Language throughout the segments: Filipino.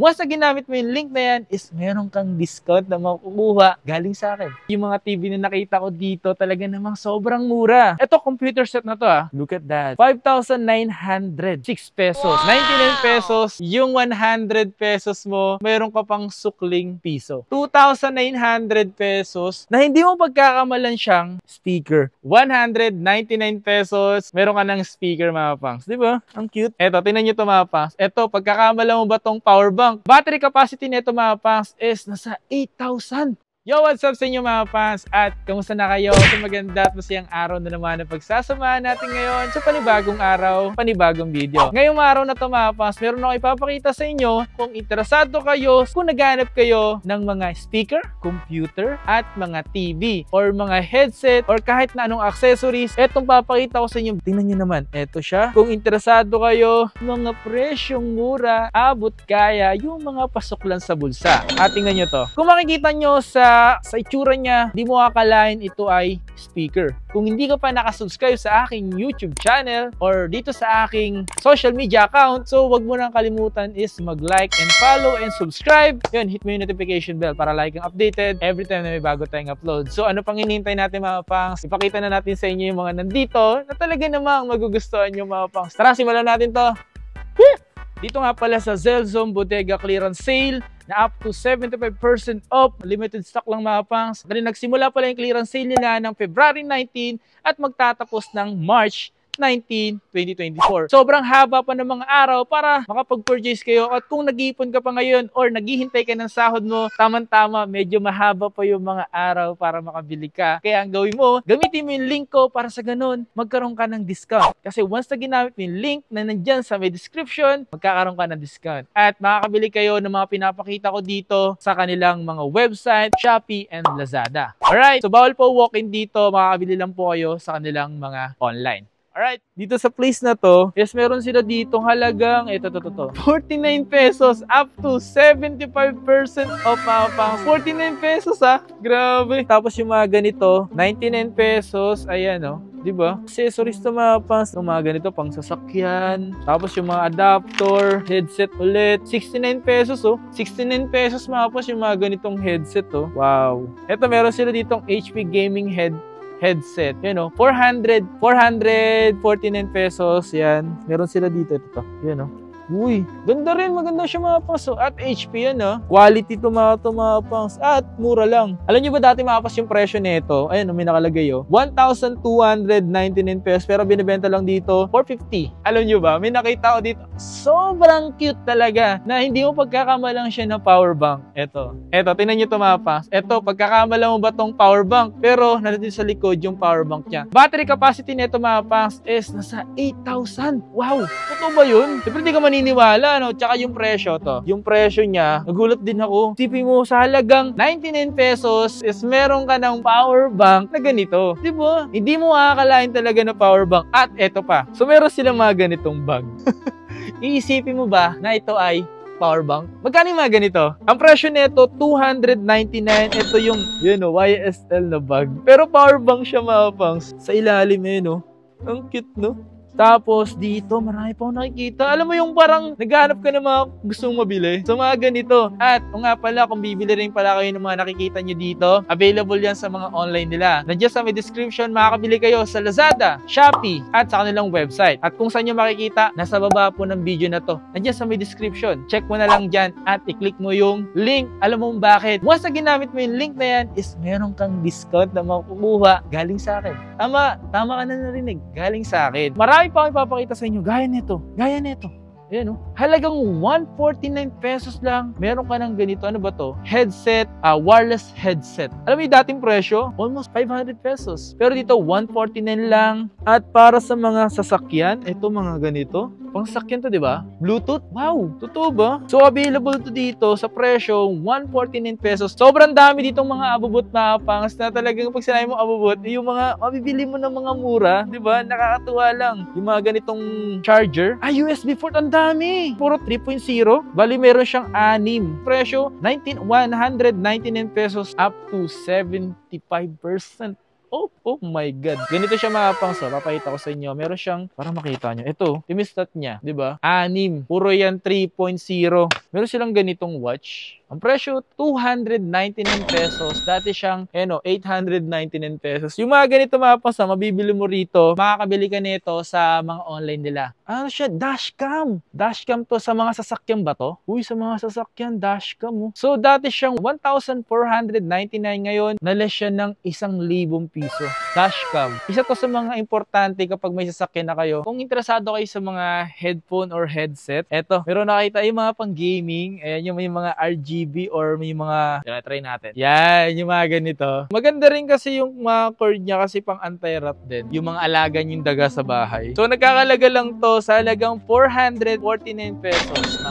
Once na ginamit mo yung link na yan, is meron kang discount na makukuha galing sa akin. Yung mga TV na nakita ko dito, talaga namang sobrang mura. Ito, computer set na to Look at that. 5,906 pesos. 99 pesos. Yung 100 pesos mo, meron ka pang sukling piso. 2,900 pesos na hindi mo pagkakamalan siyang speaker. 199 pesos, meron ka ng speaker, mga pangs. Diba? Ang cute. Eto, tingnan nyo ito, mga pangs. Eto, pagkakamala mo ba tong power bank? Battery capacity nito, mga pangs, is nasa 8,000. Yo, what's up sa inyo, mga fans? At kamusta na kayo? So maganda at masayang araw na naman ang pagsasamahan natin ngayon sa panibagong araw, panibagong video. Ngayong araw na to, mga fans, meron ako ipapakita sa inyo kung interesado kayo, kung naghanap kayo ng mga speaker, computer, at mga TV, or mga headset, or kahit na anong accessories. Etong papakita ko sa inyo. Tingnan nyo naman, eto siya. Kung interesado kayo, mga presyong mura, abot kaya, yung mga pasok lang sa bulsa. At tingnan nyo to. Kung makikita nyo sa itsura niya, di mo akalain ito ay speaker. Kung hindi ka pa nakasubscribe sa aking YouTube channel or dito sa aking social media account, so wag mo nang kalimutan is mag-like and follow and subscribe. Yun, hit mo yung notification bell para like kang updated every time na may bago tayong upload. So ano pang hinihintay natin, mga pangs? Ipakita na natin sa inyo yung mga nandito na talaga namang magugustuhan yung mga pangs. Tara, simulan natin to. Dito nga pala sa Zelzone Bodega Clearance Sale na up to 75% off. Limited stock lang, mga pangs. Nagsimula pala yung clearance sale nila ng February 19 at magtatapos ng March 19, 2024. Sobrang haba pa ng mga araw para makapag-purchase kayo. At kung nag-iipon ka pa ngayon or naghihintay ka ng sahod mo, tamang-tama, medyo mahaba pa yung mga araw para makabili ka. Kaya ang gawin mo, gamitin mo yung link ko para sa ganun, magkaroon ka ng discount. Kasi once na ginamit mo yung link na nandyan sa may description, magkakaroon ka ng discount. At makakabili kayo ng mga pinapakita ko dito sa kanilang mga website, Shopee and Lazada. Alright, so bawal po walk-in dito, makakabili lang po kayo sa kanilang mga online. Alright, dito sa place na to, yes, meron sila ditong halagang, ito, 49 pesos up to 75% off, mga pangs. 49 pesos grabe. Tapos yung mga ganito, 99 pesos, ayan diba? Accessories to, mga pangs. Yung mga ganito, pang sasakyan. Tapos yung mga adapter, headset ulit, 69 pesos 69 pesos, mga pangs, yung mga ganitong headset Wow. Ito, meron sila ditong HP gaming headset. 449 pesos. Yan. Meron sila dito. Ito. Yan, Uy, ganda rin. Maganda siya, mga pangs. At HP yan, Quality to, mga pangs. At mura lang. Alam nyo ba dati, mga pangs, yung presyo nito? Ayan, may nakalagay 1,299 pesos. Pero binibenta lang dito 450. Alam nyo ba? May nakita ko dito. Sobrang cute talaga na hindi mo pagkakamalang siya ng power bank. Eto, tingnan nyo to, mga pangs. Eto, pagkakamalang mo ba tong power bank? Pero nandito sa likod yung power bank niya. Battery capacity nito, mga pangs, is nasa 8,000. Wow! Totoo ba yun? Siyempre, di ka maniniwala, Tsaka yung presyo Yung presyo niya, nagulat din ako. Tipin mo, sa halagang 99 pesos is meron ka ng power bank na ganito. Diba? Hindi mo akalain talaga na power bank. At eto pa. So, meron silang mga ganitong bag. Iisipin mo ba na ito ay power bank? Magkano yung mga ganito? Ang presyo nito, 299. Ito yung, YSL na bag. Pero power bank siya, mga pangs. Sa ilalim Ang cute, Tapos dito, marami pa akong nakikita. Alam mo yung parang naghahanap ka ng mga gustong mabili. So mga ganito. At nga pala, kung bibili rin pala kayo ng mga nakikita nyo dito, available yan sa mga online nila. Nandiyan sa may description, makakabili kayo sa Lazada, Shopee, at sa kanilang website. At kung saan nyo makikita, nasa baba po ng video na to. Nandiyan sa may description. Check mo na lang dyan at i-click mo yung link. Alam mo bakit? Once na ginamit mo yung link na yan, is meron kang discount na makukuha galing sa akin. Tama ka na narinig. Galing sa akin. Marami pa akong ipapakita sa inyo. Gaya nito. Ayan, halagang 149 pesos lang. Meron ka ng ganito. Ano ba to? Headset, wireless headset. Alam mo yung dating presyo? Almost 500 pesos. Pero dito, 149 lang. At para sa mga sasakyan, ito mga ganito. Pang sasakyan to, di ba? Bluetooth? Wow! Totoo ba? So, available to dito sa presyo, 149 pesos. Sobrang dami ditong mga abubot na pangas na talagang pag sinabi mo abubot, yung mga mabibili mo ng mga mura, di ba? Nakakatuwa lang. Yung mga ganitong charger. USB port, ang dami! Puro 3.0. Bali, meron siyang 6. Presyo, 199 pesos up to 75% Oh my God. Ganito siya mga pangs. Papakita ko sa inyo. Meron siyang, para makita nyo. Ito, thermostat niya. Diba? 6. Puro yan 3.0. Meron silang ganitong watch. Ang presyo, 299 pesos. Dati siyang, 899 pesos. Yung mga ganito mga pangs, mabibili mo rito, makakabili ka nito sa mga online nila. Ano siya? Dashcam. Dashcam to sa mga sasakyan ba to? Uy, sa mga sasakyan, dashcam. Oh. So, dati siyang 1,499 ngayon, nalas siya ng 1,000 piso. Dashcam. Isa to sa mga importante kapag may sasakyan na kayo. Kung interesado kayo sa mga headphone or headset, eto, meron nakita yung mga pang gaming. Ayan, yung may mga RGB or may mga, try natin. Yan, yung mga ganito. Maganda rin kasi yung mga cord niya kasi pang anti-rot din. Yung mga alaga yung daga sa bahay. So, nagkakalaga lang to sa halagang 449 pesos.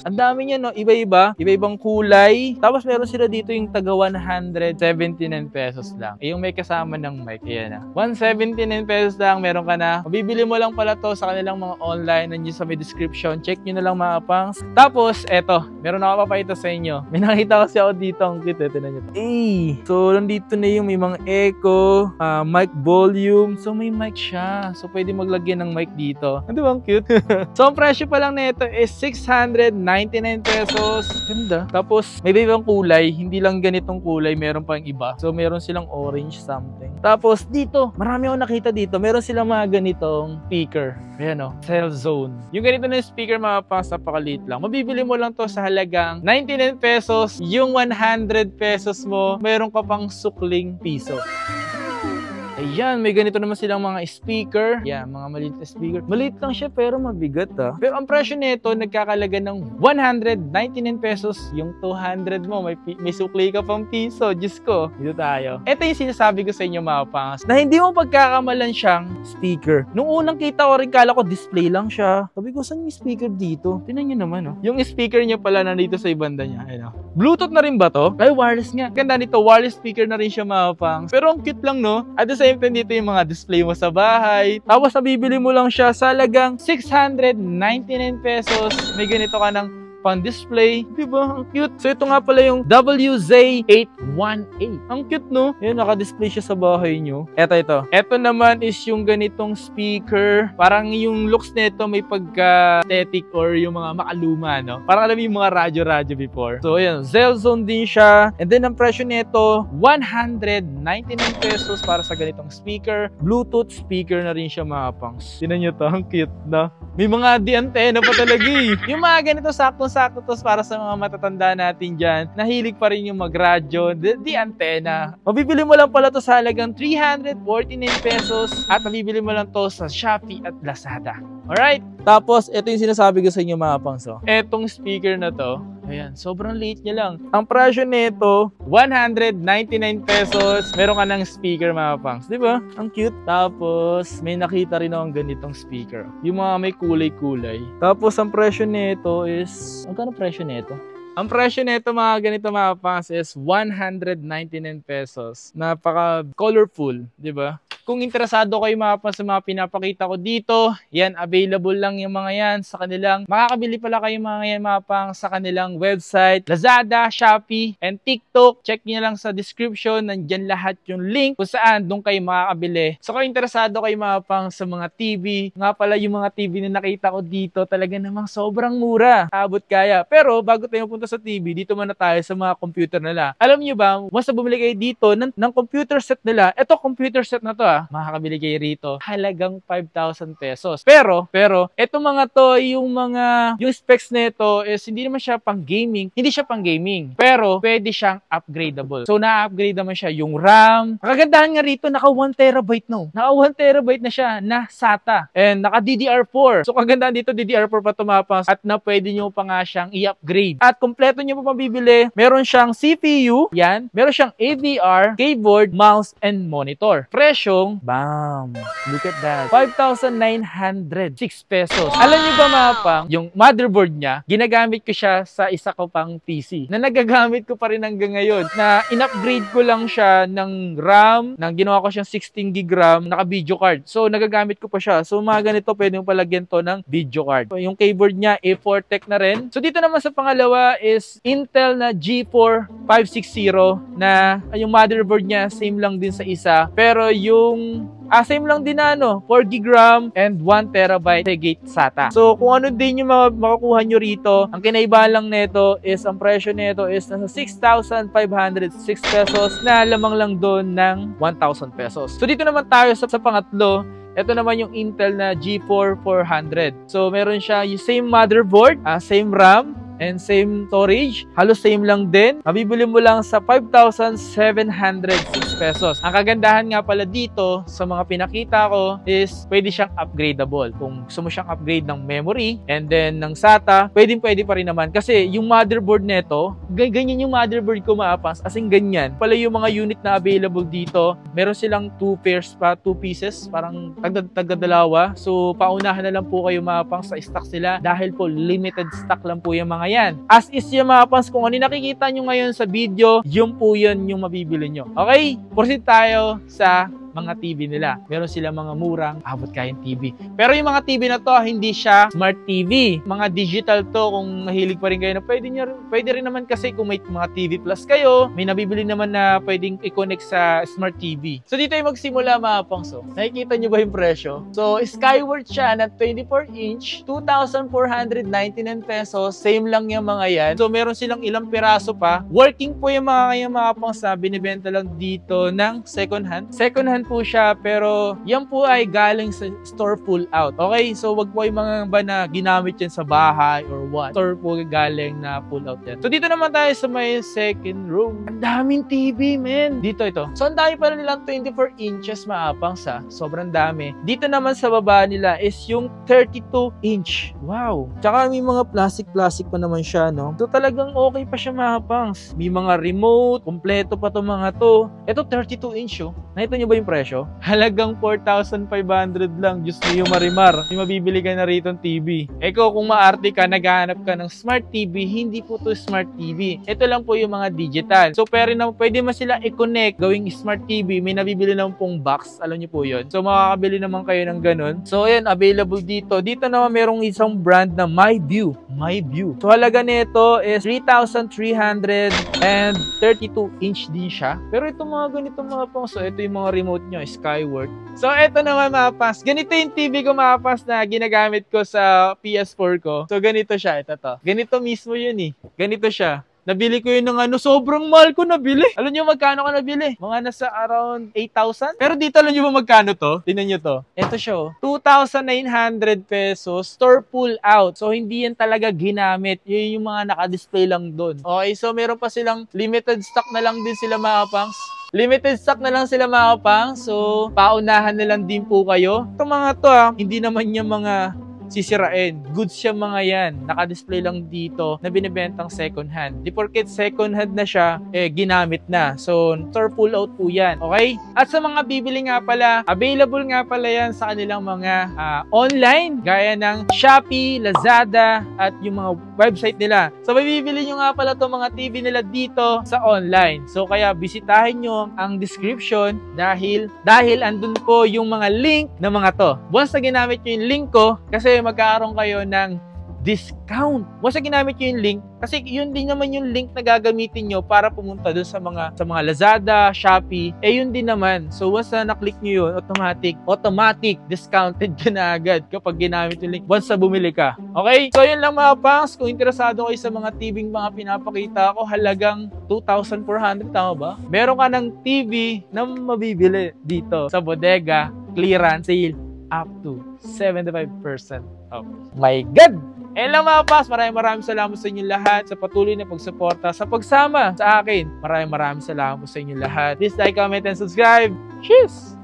Ang dami niya, no? Iba-iba. Iba-ibang kulay. Tapos, meron sila dito yung taga 179 pesos lang. Yung may kasama ng mic. Ayan na. 179 pesos lang. Meron ka na. Mabibili mo lang pala to sa kanilang mga online. Nandiyan sa may description. Check nyo na lang mga pangs. Tapos, eto. Meron ako papakita sa inyo. May nakita kasi ako dito. Ang cute. Tinan nyo to. So, nandito na yung may mga echo, mic volume. So, may mic siya. So, pwede maglagyan ng mic dito. Ano ba? Ang cute. So, ang presyo pa lang nito is 699 pesos. Ganda. Tapos, may ibang kulay. Hindi lang ganitong kulay. Meron pa yung iba. So, meron silang orange something. Tapos, dito. Marami akong nakita dito. Meron silang mga ganitong speaker. Ayan o. Cell zone. Yung ganito na yung speaker, mga pangs, napakaliit lang. Mabibili mo lang to sa halagang 99 pesos. Yung 100 pesos mo, meron ka pang sukling piso. Ayan, may ganito naman silang mga speaker. Yan, mga maliit na speaker. Maliit lang siya pero mabigat Pero ang presyo nito, nagkakalaga ng 199 pesos. Yung 200 mo, may sukli ka pang piso. Diyos ko, dito tayo. Ito yung sinasabi ko sa inyo mga pangas, na hindi mo pagkakamalan siyang speaker. Nung unang kita ko rin, kala ko display lang siya. Sabi ko, saan yung speaker dito? Tingnan nyo naman, Yung speaker niya pala nandito sa ibanda niya. Ayun, Bluetooth na rin ba to? Ay, wireless nga. Ganda nito, wireless speaker na rin siya mga pangas. Pero ang cute lang, no? At the same time, dito yung mga display mo sa bahay. Tapos, nabibili mo lang siya sa halagang 699 pesos. May ganito ka ng pang-display. Diba? Ang cute. So, ito nga pala yung WZ818. Ang cute, no? Yan, naka-display siya sa bahay nyo. Ito. Ito naman is yung ganitong speaker. Parang yung looks nito may pagka-aesthetic or yung mga makaluma, no? Parang alam yung mga radyo-radyo before. So, ayan. Cell zone din siya. And then, ang presyo nito, 199 pesos para sa ganitong speaker. Bluetooth speaker na rin siya, mga pangs. Tinan nyo to. Ang cute, no? May mga di-antena pa talaga eh. Yung mga ganito sakto to para sa mga matatanda natin dyan. Nahilig pa rin yung magradyo, di antena. Mabibili mo lang pala to sa halagang 349 pesos at mabibili mo lang to sa Shopee at Lazada. Alright? Tapos, ito yung sinasabi ko sa inyo mga pangso. Etong speaker na to, ayan, sobrang liit niya lang. Ang presyo nito, 199 pesos. Meron ka ng speaker mga pangs. Diba? Ang cute. Tapos, may nakita rin akong ganitong speaker. Yung mga may kulay-kulay. Tapos, ang presyo nito is... Magkano presyo nito? Ang presyo nito mga ganito mga pangs is 199 pesos. Napaka-colorful. Diba? Kung interesado kayo mga sa mga pinapakita ko dito, yan, available lang yung mga yan sa kanilang, makakabili pala kayo mga yan mga pang sa kanilang website, Lazada, Shopee, and TikTok. Check nyo lang sa description, nandyan lahat yung link kung saan doon kayo makakabili. So kung interesado kayo mga pang sa mga TV, nga pala yung mga TV na nakita ko dito, talaga namang sobrang mura. Abot kaya. Pero bago tayo punta sa TV, dito muna tayo sa mga computer nila. Alam nyo ba, once na bumili kayo dito ng computer set nila, eto computer set na to makakabili kayo rito, halagang 5,000 pesos. Pero, eto mga to, yung specs nito is hindi naman siya pang gaming. Hindi siya pang gaming. Pero, pwede siyang upgradable. So, na-upgrade naman siya yung RAM. Kagandahan nga rito, naka 1 terabyte no. Naka 1 terabyte na siya na SATA. And naka DDR4. So, kagandahan dito, DDR4 pa tumapas at na pwede nyo pa nga siyang i-upgrade. At kompleto nyo pa mabibili, meron siyang CPU, yan. Meron siyang AVR, keyboard, mouse, and monitor. Presyo, ditong, bam! Look at that. 5,906 pesos. Alam niyo ba mga pang, yung motherboard niya, ginagamit ko siya sa isa ko pang PC na nagagamit ko pa rin hanggang ngayon. Na in-upgrade ko lang siya ng RAM, nang ginawa ko siyang 16 gig RAM, naka-video card. So, nagagamit ko pa siya. So, mga ganito, pwede mo palagyan to ng video card. So, yung keyboard niya, A4 Tech na rin. So, dito naman sa pangalawa is Intel na G4 560 na yung motherboard niya, same lang din sa isa. Pero yung same lang din na 4 gig RAM and 1 terabyte Seagate SATA. So, kung ano din yung makakuha nyo rito, ang kinaibahan lang nito is, ang presyo nito is nasa 6,506 pesos na lamang lang doon ng 1,000 pesos. So, dito naman tayo sa pangatlo. Ito naman yung Intel na G4 400. So, meron siya yung same motherboard, same RAM, and same storage. Halos same lang din. Mabibili mo lang sa 5,706 pesos. Ang kagandahan nga pala dito sa mga pinakita ko is pwede siyang upgradable. Kung gusto mo siyang upgrade ng memory and then ng SATA, pwede pa rin naman. Kasi yung motherboard nito, ganyan yung motherboard ko maapas. As in ganyan. Pala yung mga unit na available dito, meron silang 2 pairs pa, 2 pieces. Parang tagdadalawa. So, paunahan na lang po kayo maapang sa stock sila dahil po limited stock lang po yung mga yan. As is yung mga pans, kung ano nakikita nyo ngayon sa video, yun po yun yung mabibili nyo. Okay? Proceed tayo sa mga TV nila. Meron sila mga murang abot kayang TV. Pero yung mga TV na to, hindi siya smart TV. Mga digital to, kung mahilig pa rin kayo na pwede rin naman kasi kung may mga TV Plus kayo, may nabibili naman na pwedeng i-connect sa smart TV. So dito yung magsimula mga pangso. Nakikita nyo ba yung presyo? So Skyward siya na 24-inch, 2,499 pesos. Same lang yung mga yan. So meron silang ilang piraso pa. Working po yung mga pangso. Binibenta lang dito ng second hand. Second hand po siya, pero yan po ay galing sa store pull out. Okay? So, wag po yung mga ba na ginamit yan sa bahay or what. Store po galing na pull out yan. So, dito naman tayo sa may second room. Ang daming TV, man. Dito ito. So, ang dami pala nilang 24 inches maapang sa. Sobrang dami. Dito naman sa baba nila is yung 32 inch. Wow. Tsaka may mga plastic pa naman siya, no? So, talagang okay pa siya maapangs. May mga remote, kompleto pa to mga to. Ito 32 inch, oh. Nakita nyo ba yung presyo? Halagang 4,500 lang. Diyos mo yung marimar. May mabibili ka na rito ng TV. Eko, kung maarte ka, naghahanap ka ng smart TV, hindi po to smart TV. Ito lang po yung mga digital. So, pwede mo sila i-connect, gawing smart TV. May nabibili naman pong box. Alam nyo po yun. So, makakabili naman kayo ng ganun. So, ayan, available dito. Dito naman merong isang brand na MyView. MyView. So, halaga nito is 3,332 inch din siya. Pero ito mga ganito mga pang. So, ito yung mga remote nyo, Skyward. So, ito naman mga pas. Ganito yung TV ko mga pas na ginagamit ko sa PS4 ko. So, ganito siya. Ito to. Ganito mismo yun eh. Ganito siya. Nabili ko yun ng sobrang mahal ko nabili. Alam nyo magkano ko nabili? Mga nasa around 8,000. Pero dito alam nyo ba magkano to? Tingnan nyo to. Ito siya, 2,900 pesos. Store pull out. So, hindi yan talaga ginamit. Yun yung mga naka-display lang doon. Okay, so meron pa silang limited stock na lang din sila mga pangs. Limited stock na lang sila mga pang. So, paunahan na lang din po kayo. Itong mga to hindi naman yung mga sisirain. Goods siya mga yan. Naka-display lang dito na binibentang second hand. Di porket second hand na siya, ginamit na. So, store pull out po yan. Okay? At sa mga bibili nga pala, available nga pala yan sa kanilang mga online, gaya ng Shopee, Lazada, at yung mga website nila. So, mabibili nyo nga pala itong mga TV nila dito sa online. So, kaya bisitahin nyo ang description dahil andun po yung mga link ng mga to. Once na ginamit nyo yung link ko, kasi magkakaroon kayo ng discount. Once na ginamit nyo yung link, kasi yun din naman yung link na gagamitin nyo para pumunta dun sa mga Lazada, Shopee, yun din naman. So once na naklik nyo yun, automatic discounted ka na agad kapag ginamit yung link once na bumili ka. Okay? So yun lang mga pangs. Kung interesado kayo sa mga TV mga pinapakita ko, halagang 2,400, tama ba? Meron ka ng TV na mabibili dito sa bodega, clearance sale, up to 75% off. My God! Lang mga pas, maraming salamat sa inyo lahat sa patuloy na pagsuporta, sa pagsama sa akin. Maraming salamat sa inyo lahat. Please like, comment, and subscribe. Cheers!